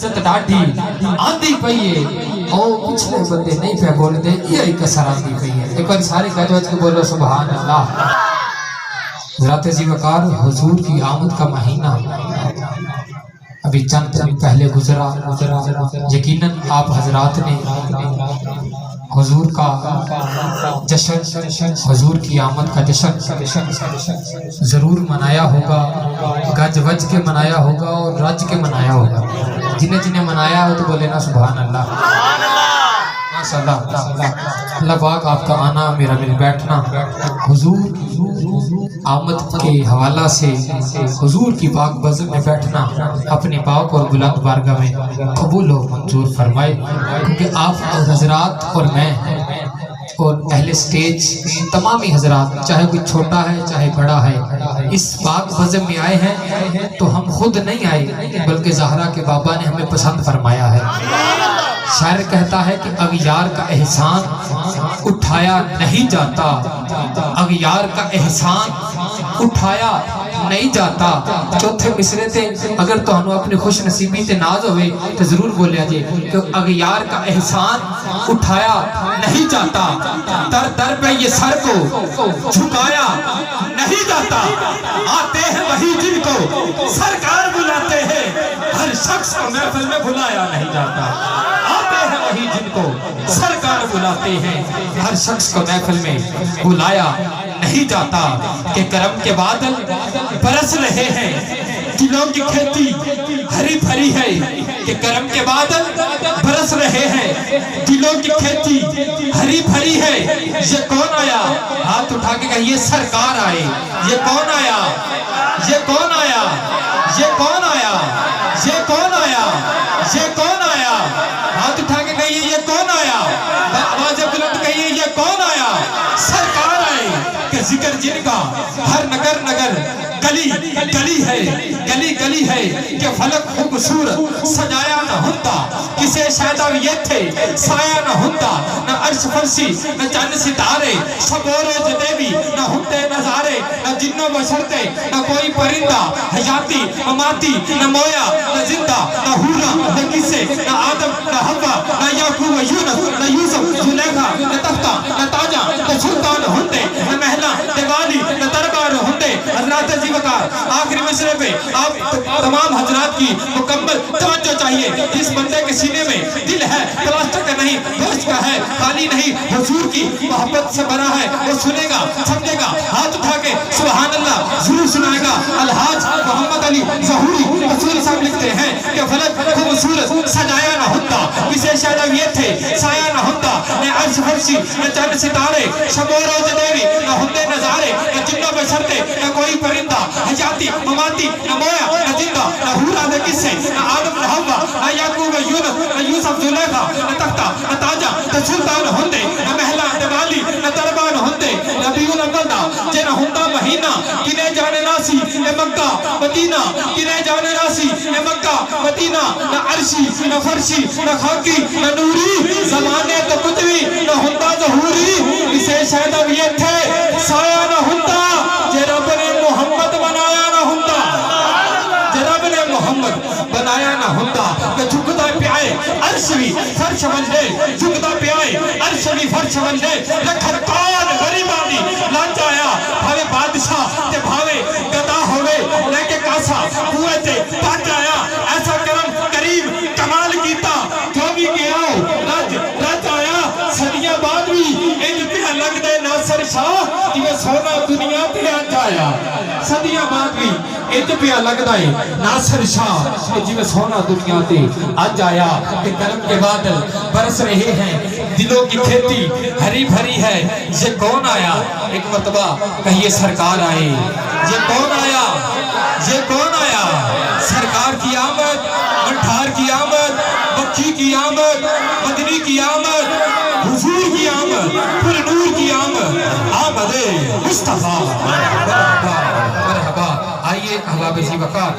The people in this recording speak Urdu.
ست ڈاڈی آندھی پئی ہے او پچھلے بندے نہیں پہ بول دے یہ کسر آندھی پئی ہے. ایک بار سارے کہتے کے بولو سبحان اللہ. حضرات عزیز وقار حضور کی آمد کا مہینہ ابھی چند دن پہلے گزرا. یقیناً آپ حضرات نے حضور کا جشن حضور کی آمد کا جشن ضرور منایا ہوگا. گج وج کے منایا ہوگا اور رج کے منایا ہوگا. جنہیں جنہیں منایا ہو تو بولے نا سبحان اللہ. اللہ پاک آپ کا آنا میرا مل بیٹھنا حضور آمد کے حوالہ سے حضور کی پاک بزم میں بیٹھنا اپنی پاک اور بلند بارگاہ میں قبول و منظور فرمائے. کیونکہ آپ حضرات اور میں اور اہل سٹیج تمامی حضرات چاہے کوئی چھوٹا ہے چاہے بڑا ہے اس پاک بزم میں آئے ہیں تو ہم خود نہیں آئے بلکہ زہرا کے بابا نے ہمیں پسند فرمایا ہے. شاعر کہتا ہے کہ اغیار کا احسان اٹھایا نہیں جاتا. اغیار کا احسان اٹھایا نہیں جاتا. چوتھے مصرے تھے اگر تو ہنو اپنی خوش نصیبی تے ناز ہوئے تو ضرور بولیا جے کہ اغیار کا احسان اٹھایا نہیں جاتا. در در پہ یہ سر کو جھکایا نہیں جاتا. آتے ہیں وہی جن کو سرکار بلاتے ہیں ہر شخص کو محفل میں بلایا نہیں جاتا. آتے ہیں وہی جن کو سرکار بلاتے ہیں ہر شخص کو محفل میں بلایا نہیں جاتا. کہ کرم کے بادل برس رہے ہیں دلوں کی کھیتی ہری بھری ہے. کہ کرم کے بادل برس رہے ہیں دلوں کی کھیتی ہری بھری ہے. یہ کون آیا ہاتھ اٹھا کے کہا یہ سرکار آئے. یہ کون آیا یہ کون آیا یہ کون آیا یہ کون آیا یہ کون آیا. ہاتھ اٹھا کے کہیے یہ کون آیا. آواز بلند کہیے یہ کون آیا. سرکار آئے. کہ ذکر جن کا ہر نگر نگر گلی گلی ہے گلی گلی ہے. کہ فلک خوبصورت سجایا نہ ہوتا کسے شاید یہ تھے سایہ نہ ہوتا. نہ عرش فرسی نہ چند ستارے شب و روز دیوی نہ ہوتے نظارے. نہ جنوں بشرتے نہ کوئی پرندہ حیاتی مماتی نہ مویا نہ زندہ نہ ہورا نہ کسے نہ آدم نہ حوا نہ یعقوب و یونس نہ یوسف زلیخا نہ تختہ نہ تاجہ نہ سلطان ہوندے نہ محلہ دیوالی نہ دربار ہوندے. حضرات عزیز وقار آخری مصرے پہ آپ تمام حضرات کی مکمل توجہ چاہیے. جس بندے کے سینے میں دل ہے پلاسٹر کا نہیں گوشت کا ہے خالی نہیں حضور کی محبت سے بنا ہے وہ سنے گا سمجھے گا ہاتھ اٹھا کے سبحان اللہ ضرور سنائے گا. الحاج محمد علی ظہوری رسول صاحب لکھتے ہیں کہ فلک خوبصورت سجایا نہ ہوتا کسے شاید یہ تھے سایہ نہ ہوتا. نہ عرش فرشی نہ چند ستارے شب و روز دیوی نہ ہوتے نظارے. نہ جنوں بشرتے نہ کوئی پرندہ حیاتی مماتی نہ مویا نہ زندہ نہ ہورا نہ کسے نہ آدم نہ حوا نہ یعقوب و یونس نہ یوسف زلیخا نہ تختہ نہ تاجہ نہ سلطان ہوندے نہ محلہ دیوالی نہ دربان ہوندے. ربیع الاول دا جے نہ ہوندا مہینہ کنے جانے ناسی اے مکہ مدینہ کنے جانے ناسی اے مکہ مدینہ. نہ عرشی نہ فرشی نہ خاکی نہ نوری زمانے تو کچھ بھی نہ ہوندا ظہوری. اسے شاید اب یہ تھے سایہ نہ ہوندا جے رب نے محمد بنایا نہ ہوندا جے رب نے محمد بنایا نہ ہوندا. کہ جھکتا پیائے عرش بھی فرش بن دے جھکتا پیائے عرش بھی فرش بن دے. لکھر کان غریبانی لانچ آیا بھاوے بادشاہ تے بھاوے گدا ہوئے لیکے کاسا ہوئے تے پاٹ آیا. ایسا کرم کریم کمال کیتا جو بھی گیا رج آیا. صدیاں بعد بھی ایک پہ لگ دے ناصر شاہ کہ سونا دنیا پہ آج آیا. صدیاں بعد بھی ایک پہ لگ دے ناصر شاہ کہ جی سونا دنیا پہ آج آیا. کہ کرم کے بادل برس رہے ہیں دلوں کی کھیتی ہری بھری ہے. یہ کون آیا. ایک مرتبہ کہیے سرکار آئے. یہ کون آیا یہ کون آیا. سرکار کی آمد منٹھار کی آمد مکی کی آمد مدنی کی آمد حضور کی آمد پر نور کی آمد آمد مصطفیٰ. مرحبا مرحبا. آئیے احباب ذی وقار